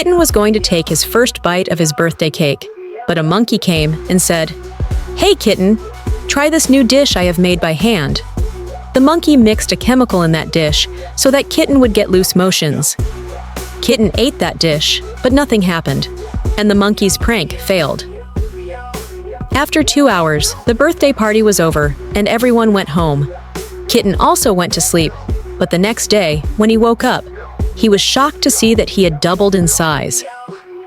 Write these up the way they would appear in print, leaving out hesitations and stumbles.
Kitten was going to take his first bite of his birthday cake, but a monkey came and said, "Hey Kitten, try this new dish I have made by hand." The monkey mixed a chemical in that dish so that Kitten would get loose motions. Kitten ate that dish, but nothing happened, and the monkey's prank failed. After 2 hours, the birthday party was over, and everyone went home. Kitten also went to sleep, but the next day, when he woke up, he was shocked to see that he had doubled in size.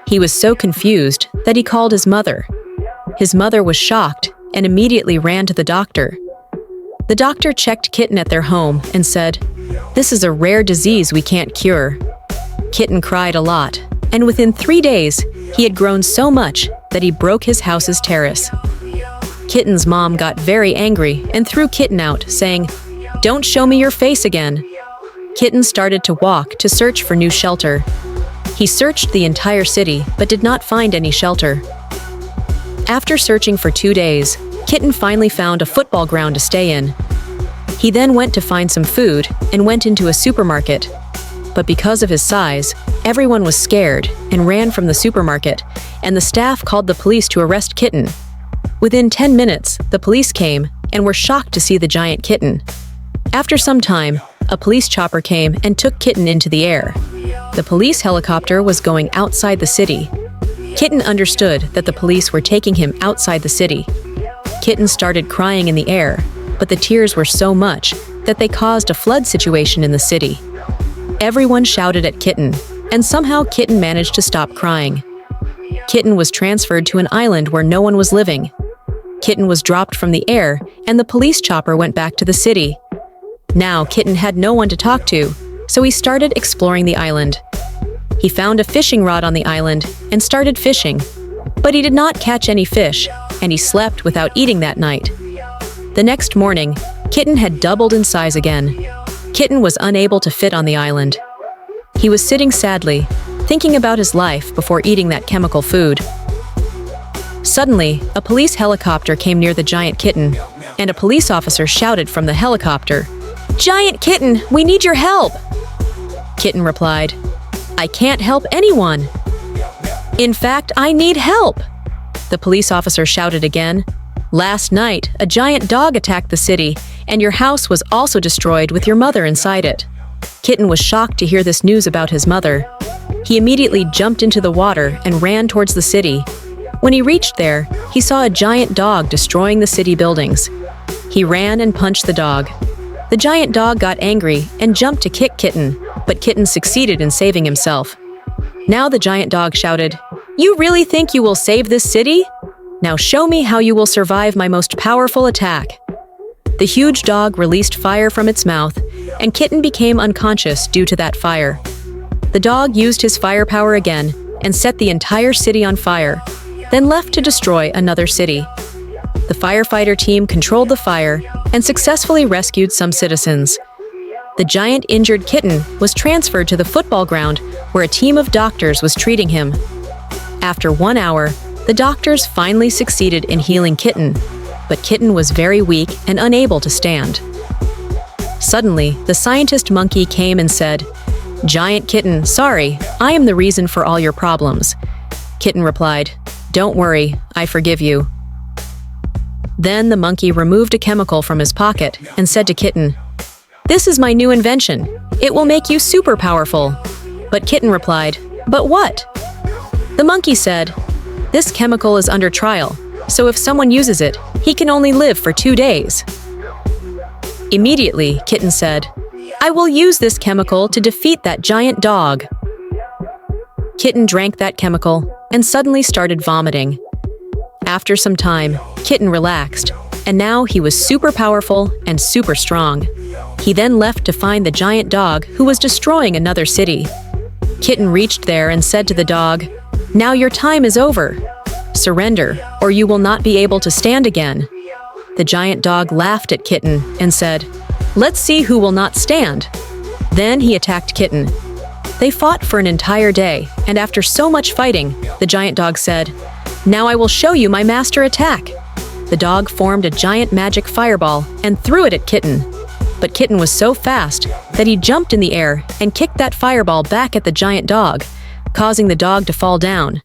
He was so confused that he called his mother. His mother was shocked and immediately ran to the doctor. The doctor checked Kitten at their home and said, "This is a rare disease we can't cure." Kitten cried a lot, and within 3 days, he had grown so much that he broke his house's terrace. Kitten's mom got very angry and threw Kitten out, saying, "Don't show me your face again." Kitten started to walk to search for new shelter. He searched the entire city but did not find any shelter. After searching for 2 days, Kitten finally found a football ground to stay in. He then went to find some food and went into a supermarket. But because of his size, everyone was scared and ran from the supermarket, and the staff called the police to arrest Kitten. Within 10 minutes, the police came and were shocked to see the giant Kitten. After some time, a police chopper came and took Kitten into the air. The police helicopter was going outside the city. Kitten understood that the police were taking him outside the city. Kitten started crying in the air, but the tears were so much that they caused a flood situation in the city. Everyone shouted at Kitten, and somehow Kitten managed to stop crying. Kitten was transferred to an island where no one was living. Kitten was dropped from the air, and the police chopper went back to the city. Now Kitten had no one to talk to, so he started exploring the island. He found a fishing rod on the island and started fishing, but he did not catch any fish, and he slept without eating that night. The next morning, Kitten had doubled in size again. Kitten was unable to fit on the island. He was sitting sadly, thinking about his life before eating that chemical food. Suddenly, a police helicopter came near the giant Kitten, and a police officer shouted from the helicopter, "Giant Kitten, we need your help!" Kitten replied, "I can't help anyone. In fact, I need help." The police officer shouted again, "Last night, a giant dog attacked the city, and your house was also destroyed with your mother inside it." Kitten was shocked to hear this news about his mother. He immediately jumped into the water and ran towards the city. When he reached there, he saw a giant dog destroying the city buildings. He ran and punched the dog. The giant dog got angry and jumped to kick Kitten, but Kitten succeeded in saving himself. Now the giant dog shouted, "You really think you will save this city? Now show me how you will survive my most powerful attack." The huge dog released fire from its mouth, and Kitten became unconscious due to that fire. The dog used his firepower again and set the entire city on fire, then left to destroy another city. The firefighter team controlled the fire and successfully rescued some citizens. The giant injured Kitten was transferred to the football ground where a team of doctors was treating him. After 1 hour, the doctors finally succeeded in healing Kitten, but Kitten was very weak and unable to stand. Suddenly, the scientist monkey came and said, "Giant Kitten, sorry, I am the reason for all your problems." Kitten replied, "Don't worry, I forgive you." Then the monkey removed a chemical from his pocket and said to Kitten, "This is my new invention. It will make you super powerful." But Kitten replied, "But what?" The monkey said, "This chemical is under trial, so if someone uses it, he can only live for 2 days." Immediately, Kitten said, "I will use this chemical to defeat that giant dog." Kitten drank that chemical and suddenly started vomiting. After some time, Kitten relaxed, and now he was super powerful and super strong. He then left to find the giant dog who was destroying another city. Kitten reached there and said to the dog, "Now your time is over. Surrender, or you will not be able to stand again." The giant dog laughed at Kitten and said, "Let's see who will not stand." Then he attacked Kitten. They fought for an entire day, and after so much fighting, the giant dog said, "Now I will show you my master attack." The dog formed a giant magic fireball and threw it at Kitten. But Kitten was so fast that he jumped in the air and kicked that fireball back at the giant dog. causing the dog to fall down.